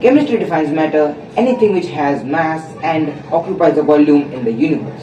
Chemistry defines matter, anything which has mass and occupies a volume in the universe.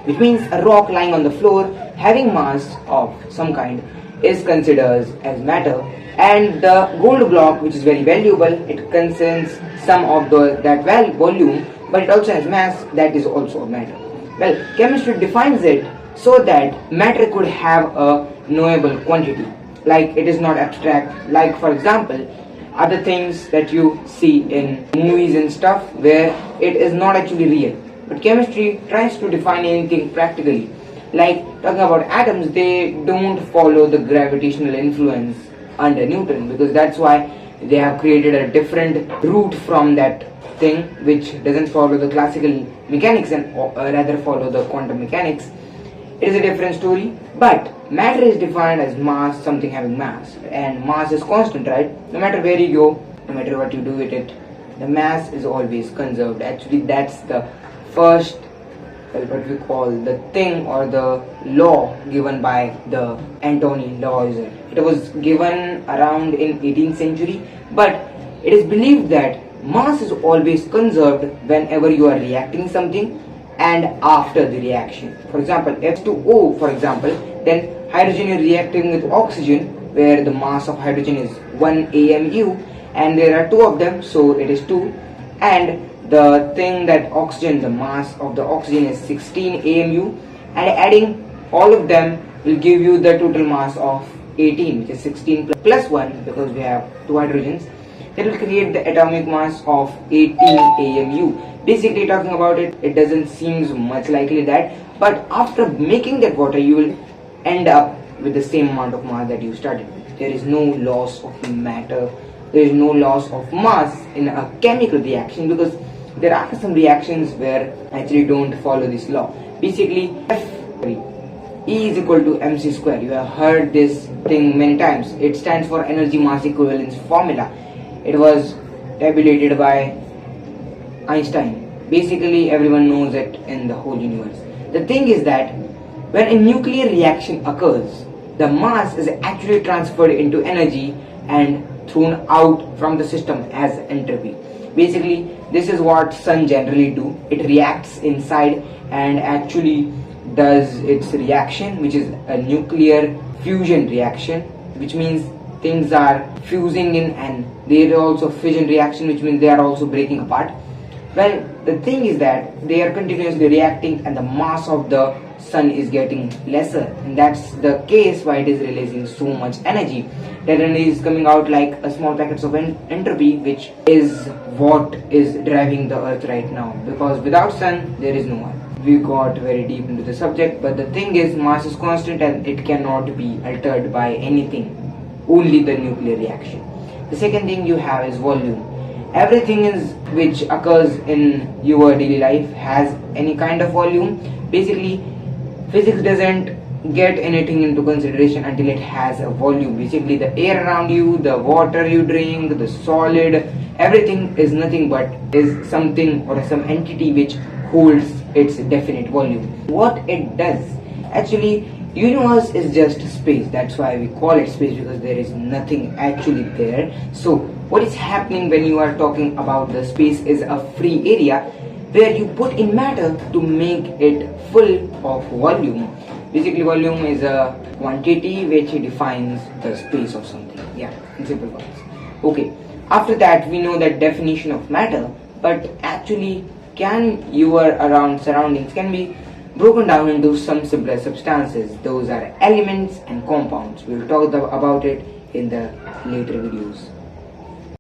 Which means a rock lying on the floor having mass of some kind is considered as matter, and the gold block, which is very valuable, it contains some of that volume, but it also has mass, that is also matter. Well, chemistry defines it so that matter could have a knowable quantity, like it is not abstract, like for example other things that you see in movies and stuff where it is not actually real. But chemistry tries to define anything practically. Like talking about atoms, they don't follow the gravitational influence under Newton, because that's why they have created a different route from that thing which doesn't follow the classical mechanics and rather follow the quantum mechanics. It is a different story, but matter is defined as mass, something having mass, and mass is constant, right? No matter where you go, no matter what you do with it, the mass is always conserved. Actually, that's the first, what we call the thing or the law given by the Anthony Lavoisier. It was given around in 18th century, but it is believed that mass is always conserved whenever you are reacting something and after the reaction. For example, H2O, for example, then hydrogen is reacting with oxygen where the mass of hydrogen is 1 AMU and there are two of them, so it is 2, and the thing that oxygen, the mass of the oxygen is 16 AMU, and adding all of them will give you the total mass of 18, which is 16 plus 1, because we have two hydrogens. That will create the atomic mass of 18 AMU. Basically talking about it, it doesn't seem much likely that, but after making that water you will end up with the same amount of mass that you started with. There is no loss of matter, there is no loss of mass in a chemical reaction, because there are some reactions where actually don't follow this law. Basically, E is equal to mc square. You have heard this thing many times. It stands for energy mass equivalence formula. It was tabulated by Einstein. Basically everyone knows it in the whole universe. The thing is that when a nuclear reaction occurs, the mass is actually transferred into energy and thrown out from the system as entropy. Basically this is what sun generally do. It reacts inside and actually does its reaction, which is a nuclear fusion reaction, which means things are fusing in, and there is also fission reaction, which means they are also breaking apart. Well, the thing is that they are continuously reacting and the mass of the sun is getting lesser, and that's the case why it is releasing so much energy. That energy is coming out like a small packets of entropy, which is what is driving the earth right now, because without sun there is no earth. We got very deep into the subject, but the thing is mass is constant and it cannot be altered by anything, only the nuclear reaction. The second thing you have is volume. Everything is which occurs in your daily life has any kind of volume. Basically physics doesn't get anything into consideration until it has a volume. Basically the air around you, the water you drink, the solid, everything is nothing but is something or some entity which holds its definite volume. What it does, actually universe is just space, that's why we call it space, because there is nothing actually there. So what is happening when you are talking about the space is a free area where you put in matter to make it full of volume. Basically volume is a quantity which defines the space of something, yeah, in simple words. Okay, after that we know that definition of matter, but actually can your around surroundings can be broken down into some simpler substances. Those are elements and compounds. We will talk about it in the later videos.